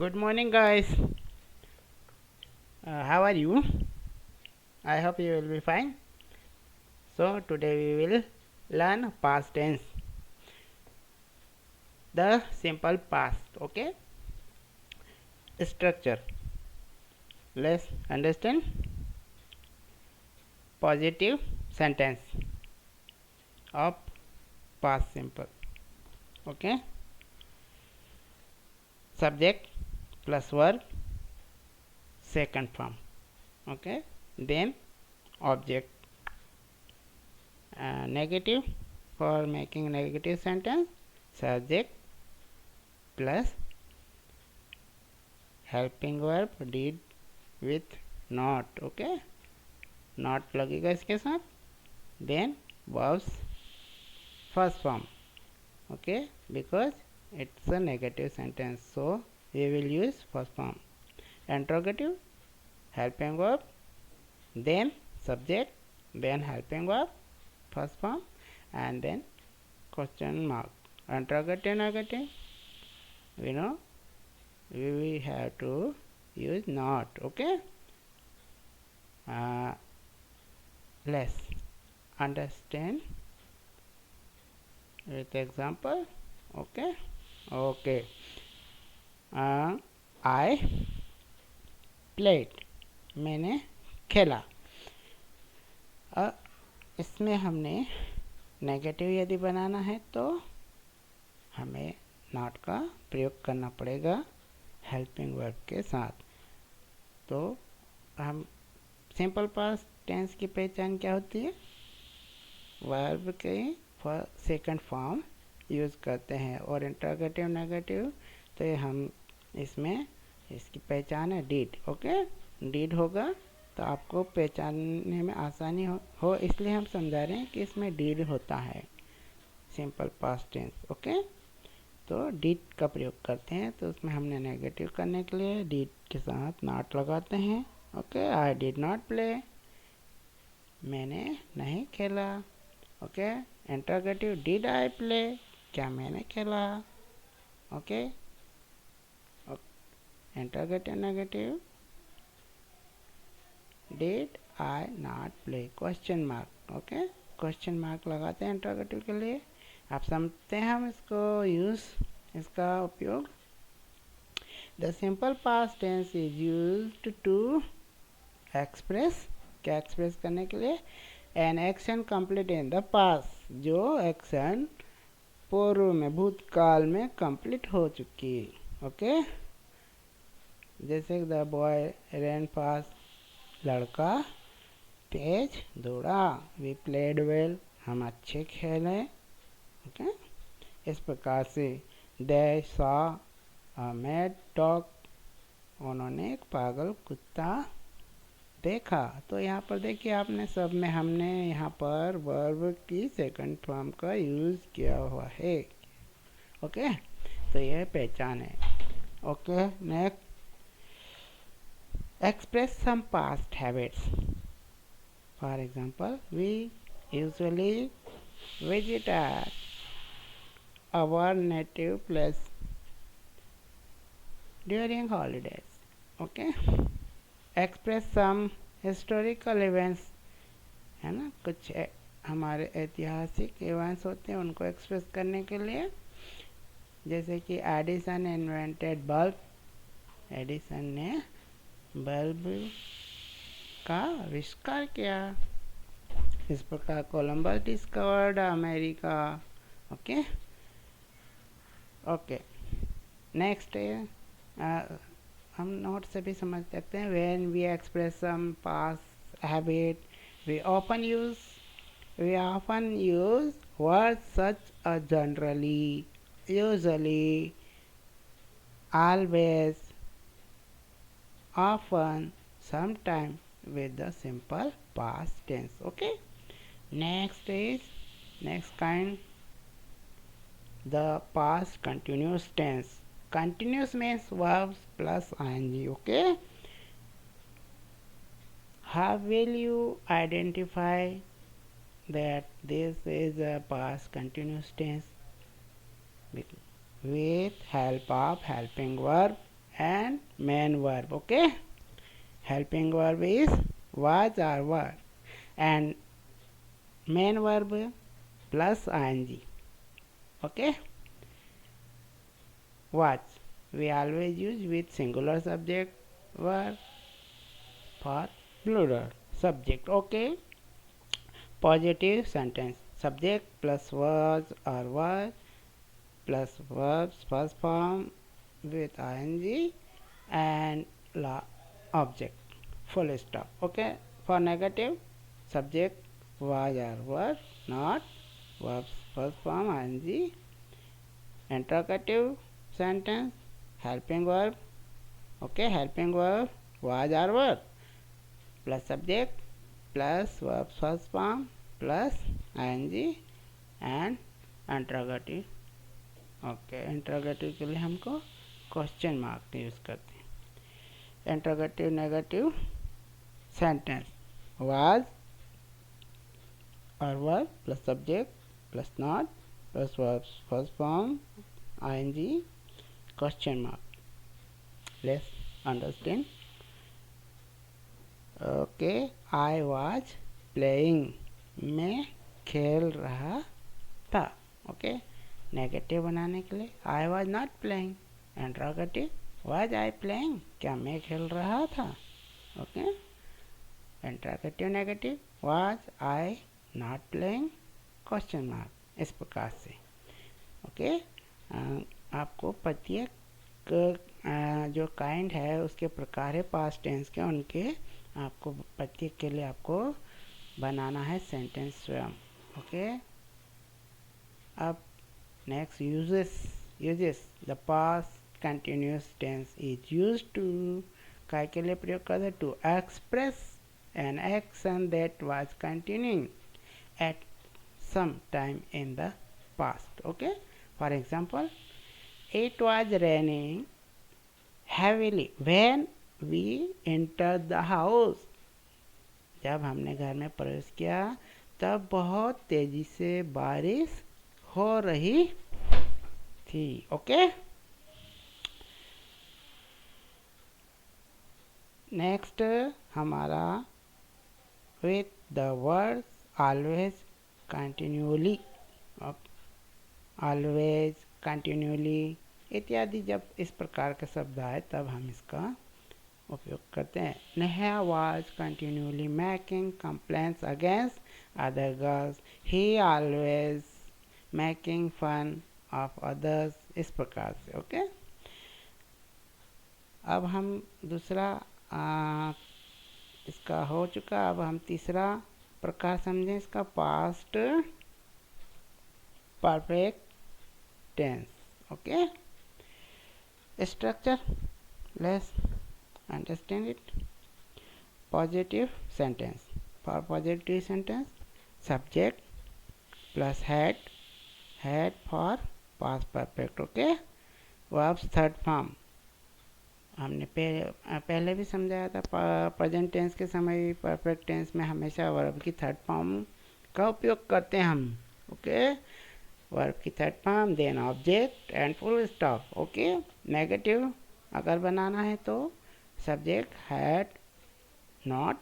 Good morning, guys. How are you? I hope you will be fine. So, today we will learn past tense, the simple past. Okay, structure. Let's understand. Positive sentence of past simple. Okay, subject plus verb, second form. Okay, then object. Negative for making negative sentence, subject plus helping verb did with not. Okay, not लगेगा इसके साथ. Then verbs first form. Okay, because it's a negative sentence, so we will use first form. Interrogative, helping verb, then subject, then helping verb first form, and then question mark. Interrogative, negative, we know we have to use not. Okay, let's understand with example. Okay. I played, मैंने खेला. इसमें हमने negative यदि बनाना है तो हमें not का प्रयोग करना पड़ेगा हेल्पिंग वर्ब के साथ. तो हम सिंपल पास्ट टेंस की पहचान क्या होती है? वर्ब के सेकंड फॉर्म यूज़ करते हैं. और इंटरोगेटिव नेगेटिव तो ये हम इसमें इसकी पहचान है डीड. ओके, डीड होगा तो आपको पहचानने में आसानी हो इसलिए हम समझा रहे हैं कि इसमें डीड होता है सिंपल पास्ट टेंस. ओके, तो डीड का प्रयोग करते हैं तो उसमें हमने नेगेटिव करने के लिए डीड के साथ नॉट लगाते हैं. Okay, I did not play, मैंने नहीं खेला. Okay, interrogative, did I play, क्या मैंने खेला. Okay, interrogative negative, did I not play, question mark. Okay, question mark लगाते हैं इंटरोगेटिव के लिए. आप समझते हैं हम इसका उपयोग. The simple past tense is used to express, क्या एक्सप्रेस करने के लिए? An action complete in the past, जो एक्शन पूर्व में भूतकाल में कंप्लीट हो चुकी. ओके, जैसे द बॉय रैन फास्ट, लड़का तेज दौड़ा. वी प्लेड वेल, हम अच्छे खेले. ओके, इस प्रकार से they saw a mad dog, उन्होंने एक पागल कुत्ता देखा. तो यहाँ पर देखिए आपने सब में हमने यहाँ पर वर्ब की सेकंड फॉर्म का यूज़ किया हुआ है. ओके, तो यह पहचान है. Okay, next, express some past habits. For example, we usually visit at our native place during holidays. Okay, express some historical events, है ना, कुछ हमारे ऐतिहासिक इवेंट्स होते हैं उनको एक्सप्रेस करने के लिए. जैसे कि एडिसन इन्वेंटेड बल्ब, एडिसन ने बल्ब का आविष्कार किया. इस प्रकार Columbus discovered America. Okay, next हम नोट से भी समझ सकते हैं. When we express some past habit, we often use words such a generally, usually, always, often, sometime with the simple past tense. Okay, next kind, the past continuous tense. Continuous means verbs plus ing. Okay, how will you identify that this is a past continuous tense? With help of helping verb and main verb. Okay, helping verb is was or were, and main verb plus ing. Okay, was we always use with singular subject, were for plural subject. Okay, positive sentence, subject plus was or were plus verbs first form with ing and la object, full stop. Okay, for negative, subject was or were not, verbs first form ing. Interrogative sentence, helping verb. Okay, helping verb was or were plus subject plus verb first form plus ing and interrogative. Okay, interrogative के लिए हमको question mark use करते हैं. Interrogative negative sentence, was और were plus subject plus not plus verb first form ING question mark. Let's understand. Okay, I was playing, मैं खेल रहा था. ओके, नेगेटिव बनाने के लिए I was not playing. Interrogative, was I playing, क्या मैं खेल रहा था. Okay, interrogative negative, was I not playing question mark. इस प्रकार से. ओके, आपको प्रत्येक जो काइंड है उसके प्रकार है पास्ट टेंस के, उनके आपको प्रत्येक के लिए आपको बनाना है सेंटेंस स्वयं. ओके, अब next, uses the past continuous tense is used to काय के लिए प्रयोग करते हैं, to express an action that was continuing at some time in the past. Okay, for example, it was raining heavily when we entered the house. जब हमने घर में प्रवेश किया तब बहुत तेजी से बारिश हो रही थी. ओके, नेक्स्ट हमारा with the words always continually, always continually इत्यादि जब इस प्रकार के शब्द आए तब हम इसका उपयोग करते हैं. Neha was continuously making complaints against other girls, he always making fun of others. इस प्रकार से. ओके, अब हम दूसरा इसका हो चुका. अब हम तीसरा प्रकार समझें इसका, past perfect tense. Okay, structure, let's understand it. Positive sentence, for positive sentence subject plus had for past perfect. Okay, verbs third form हमने पहले भी समझाया था. प्रेजेंट टेंस के समय भी परफेक्ट टेंस में हमेशा वर्ब की थर्ड फॉर्म का उपयोग करते हैं हम. ओके, वर्ब की third form, then object and full stop. Okay, negative अगर बनाना है तो subject had not,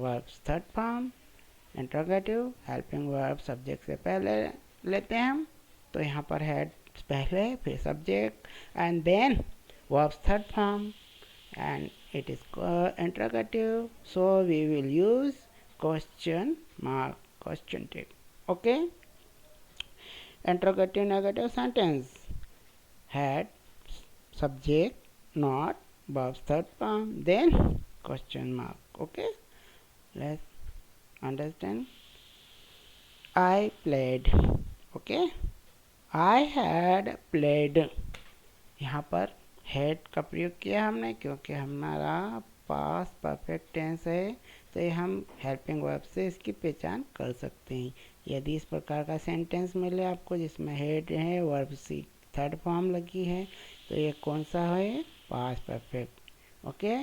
verbs third form. Interrogative helping verb subject से पहले लेते हैं हम, तो यहाँ पर हैड पहले, फिर subject and then verbs third form, and it is interrogative, so we will use question mark, question tag. Okay, interrogative negative sentence, had subject not, verbs third form, then question mark. Okay, let's understand. I played. Okay, I had played. यहाँ पर head का प्रयोग किया हमने क्योंकि हमारा past perfect tense है, तो ये हम हेल्पिंग वर्ब से इसकी पहचान कर सकते हैं. यदि इस प्रकार का सेंटेंस मिले आपको जिसमें हेड है, वर्ब सी थर्ड फॉर्म लगी है, तो ये कौन सा है, past perfect. Okay,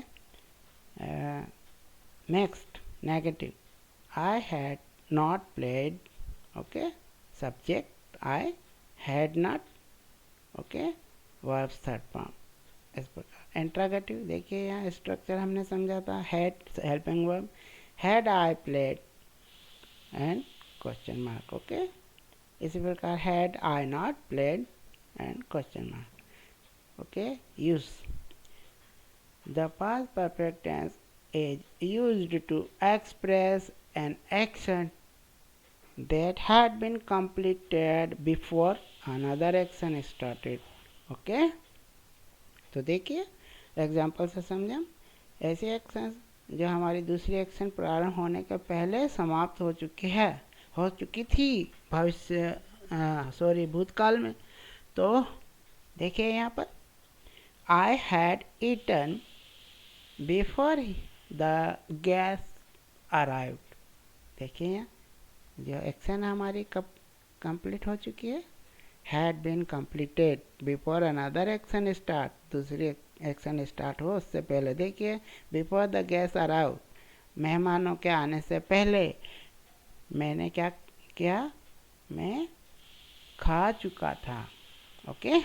next negative, I had not played. Okay, subject I had not. Okay, verbs third form. इस इंट्रोगेटिव देखिए यहाँ स्ट्रक्चर हमने समझा था, had helping verb, had I played and question mark. Okay, इसी प्रकार had I not played and question mark. Okay, use the past perfect tense is used to express an action that had been completed before another action started. Okay, तो देखिए example से समझें, ऐसे action जो हमारी दूसरी एक्शन प्रारंभ होने के पहले समाप्त हो चुकी थी भूतकाल में। तो देखिए यहाँ पर I had eaten before the guests arrived. देखिए यहाँ जो एक्शन हमारी कब कंप्लीट हो चुकी है, had been completed before another action start, दूसरी एक्शन स्टार्ट हो उससे पहले। देखिए बिफोर द गेस्ट अराइव, मेहमानों के आने से पहले मैंने क्या किया, मैं खा चुका था। ओके,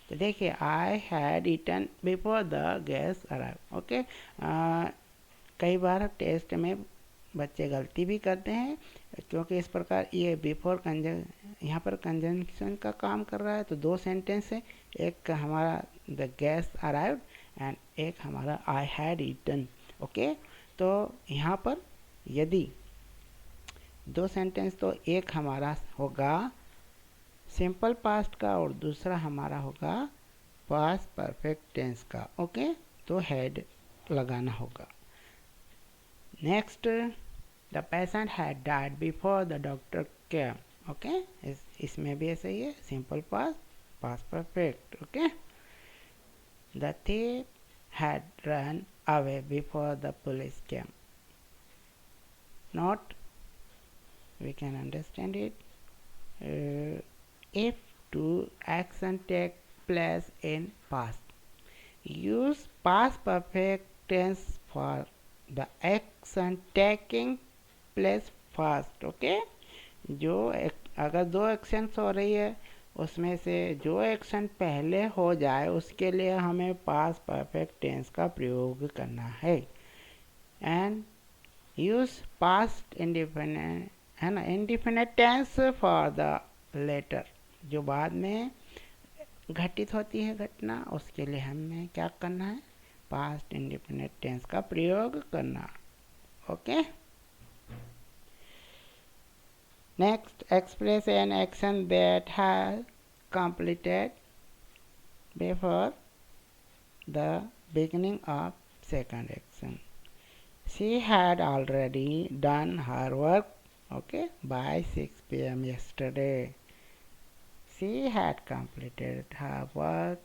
तो देखिए I had eaten before the guest arrive. Okay, कई बार टेस्ट में बच्चे गलती भी करते हैं, क्योंकि इस प्रकार ये बिफोर यहाँ पर कंजंक्शन का काम कर रहा है। तो दो सेंटेंस है, एक हमारा द गेस्ट अराइव्ड एंड एक हमारा आई हैड ईटन। ओके, तो यहाँ पर यदि दो सेंटेंस, तो एक हमारा होगा सिंपल पास्ट का और दूसरा हमारा होगा पास्ट परफेक्ट टेंस का। ओके, तो हैड लगाना होगा। Next, the patient had died before the doctor came. Okay, इसमें भी ऐसे ही है, simple past, past perfect. Okay, the thief had run away before the police came. Not, we can understand it. If two action take place in past, use past perfect tense for the action taking place first. Okay, अगर दो actions हो रही है उसमें से जो action पहले हो जाए उसके लिए हमें पास्ट परफेक्ट टेंस का प्रयोग करना है। एंड यूज पास्ट इंडिफिनिट, है ना, indefinite tense for the latter, जो बाद में घटित होती है घटना, उसके लिए हमें क्या करना है, पास्ट इंडिफिनिट टेंस का प्रयोग करना। Okay, next, express an action that has completed before the beginning of second action. She had already done her work, okay, by 6 p.m. yesterday. She had completed her work,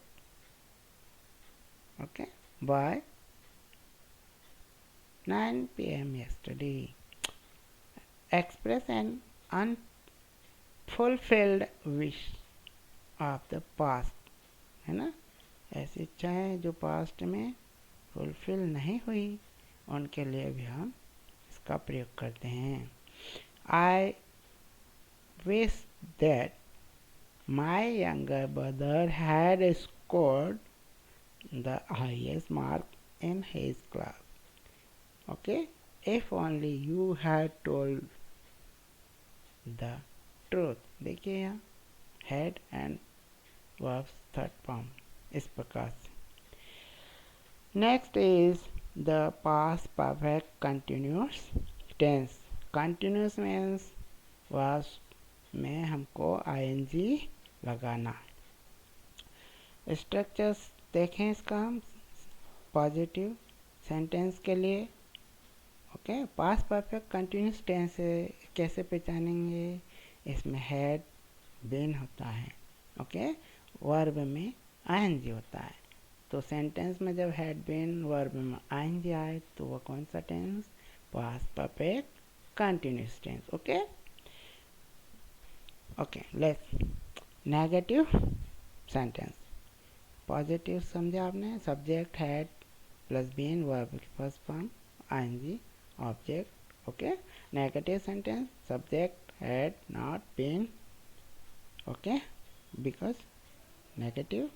okay, by 9 p.m. yesterday. Express an unfulfilled wish of the past, है ना, ऐसी इच्छाएं जो past में fulfil नहीं हुई, उनके लिए भी हम इसका प्रयोग करते हैं। I wish that my younger brother had scored the highest mark in his class. Okay, if only you had told the truth. देखिए यहाँ had and verbs third form इस प्रकार से। Next is the past perfect continuous tense. Continuous means verbs में हमको ING लगाना। Structures देखें इसका हम पॉजिटिव सेंटेंस के लिए। Okay, past perfect continuous tense कैसे पहचानेंगे, इसमें हैड बीन होता है। ओके, वर्ब में आईएनजी होता है, तो सेंटेंस में जब हैड बीन वर्ब में आईएनजी आए तो वो कौन सा tense, past perfect continuous tense. Okay, okay, let's negative sentence. Positive समझे आपने, subject had plus been verb की first form ING object. Okay, negative sentence, subject had not been, okay, because negative.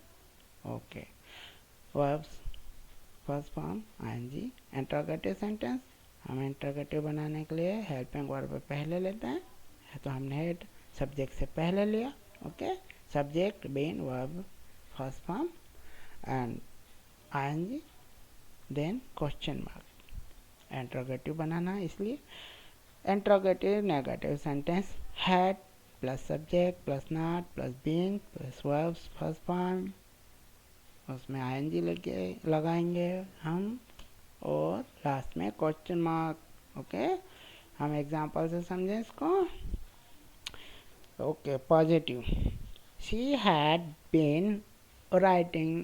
Okay, verbs first form ING. Interrogative sentence, हम interrogative बनाने के लिए helping verb पहले लेते हैं, तो हमने हेड सब्जेक्ट से पहले लिया। Okay, subject been verb first form and ING then question mark. Interrogative बनाना है, इसलिए interrogative negative sentence had plus subject plus not plus been plus verbs first form, उसमें आईएनजी लगाएंगे हम, और लास्ट में क्वेश्चन मार्क। ओके, हम example से समझें इसको। Okay, positive, she had been writing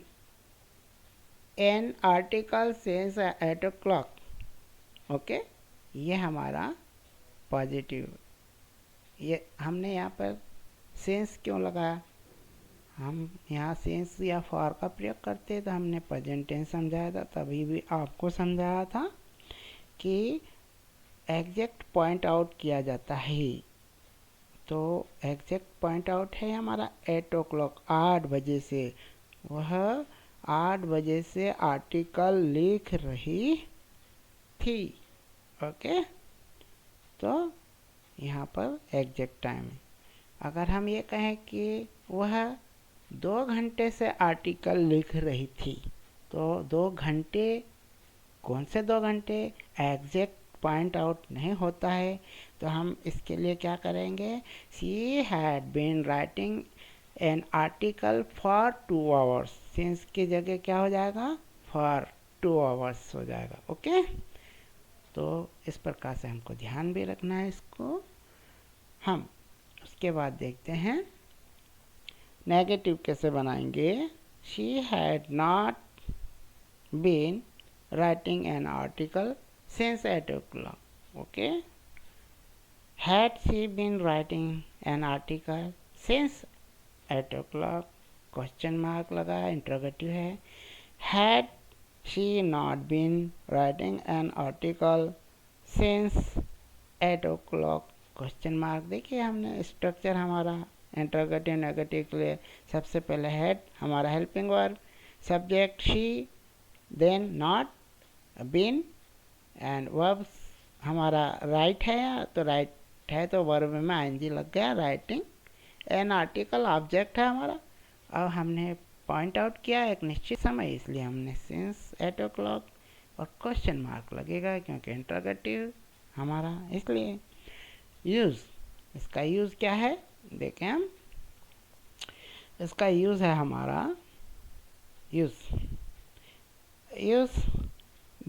an article since 8 o'clock। Okay, ये हमारा पॉजिटिव। ये हमने यहाँ पर सेंस क्यों लगाया, हम यहाँ सेंस या फॉर का प्रयोग करते तो हमने प्रेजेंट टेंस समझाया था, तभी भी आपको समझाया था कि एग्जैक्ट पॉइंट आउट किया जाता है। तो एग्जैक्ट पॉइंट आउट है हमारा 8 o'clock, 8 बजे से, वह 8 बजे से आर्टिकल लिख रही थी। ओके, तो यहाँ पर एग्जैक्ट टाइम है। अगर हम ये कहें कि वह 2 घंटे से आर्टिकल लिख रही थी, तो 2 घंटे, कौन से 2 घंटे, एग्जैक्ट पॉइंट आउट नहीं होता है, तो हम इसके लिए क्या करेंगे, she had been writing an article for 2 hours। Since की जगह क्या हो जाएगा, फॉर 2 hours हो जाएगा। ओके, तो इस प्रकार से हमको ध्यान भी रखना है इसको। हम उसके बाद देखते हैं नेगेटिव कैसे बनाएंगे। She had not been writing an article since 8 o'clock। Okay, had she been writing an article since 8 o'clock, question mark लगा, इंटरोगेटिव है। Had she not been writing an article since 8 o'clock, question mark. देखिए हमने structure हमारा interrogative negative के लिए, सबसे पहले had हमारा helping verb, subject she, then not, been and verb हमारा राइट है, तो राइट है तो वर्ब में आईएनजी लग गया, राइटिंग। एन आर्टिकल ऑब्जेक्ट है हमारा। अब हमने पॉइंट आउट किया एक निश्चित समय, इसलिए हमने सिंस 8 o'clock, और क्वेश्चन मार्क लगेगा क्योंकि इंटरोगेटिव हमारा, इसलिए। यूज़, इसका यूज़ क्या है देखें हम, इसका यूज़ है हमारा use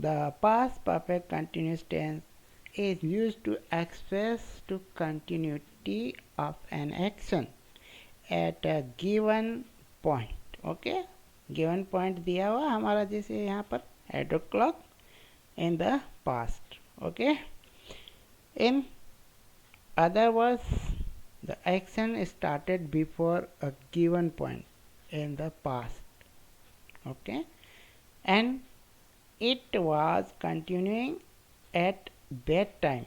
the past perfect continuous tense is used to express to continuity of an action at a given point। Okay, given point दिया हुआ हमारा, जैसे यहाँ पर 8 o'clock in the past। Okay, in other words the action started before a given point in the past। okay, and it was continuing at that time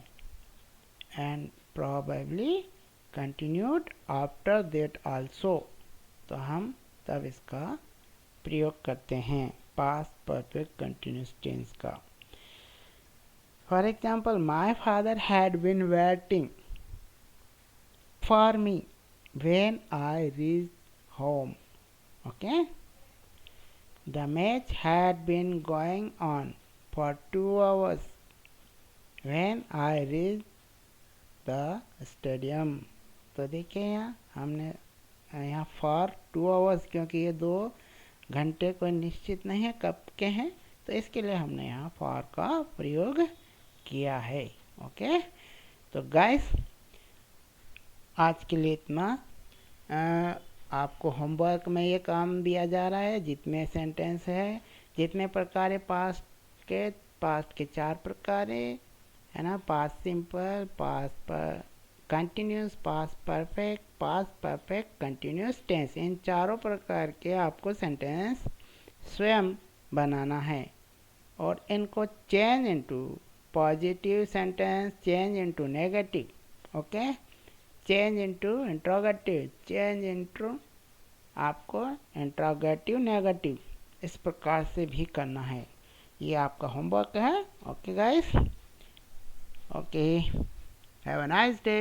and probably continued after that also। तो हम तब इसका प्रयोग करते हैं past perfect continuous tense का। For example, my father had been waiting for me when I reach home. Okay, the match had been going on for 2 hours when I reached the stadium। तो देखिए यहाँ हमने यहाँ for 2 hours, क्योंकि ये 2 घंटे कोई निश्चित नहीं है कब के हैं, तो इसके लिए हमने यहाँ फॉर का प्रयोग किया है। ओके, तो गाइस आज के लिए इतना। आपको होमवर्क में ये काम दिया जा रहा है, जितने सेंटेंस है, जितने प्रकार पास्ट के 4 प्रकार है ना, past simple, past continuous, past perfect continuous tense, इन चारों प्रकार के आपको सेंटेंस स्वयं बनाना है और इनको change into positive sentence, change into negative, okay, change into interrogative, change into आपको इंट्रोगेटिव नेगेटिव, इस प्रकार से भी करना है। ये आपका होमवर्क है। Okay guys, okay, have a nice day.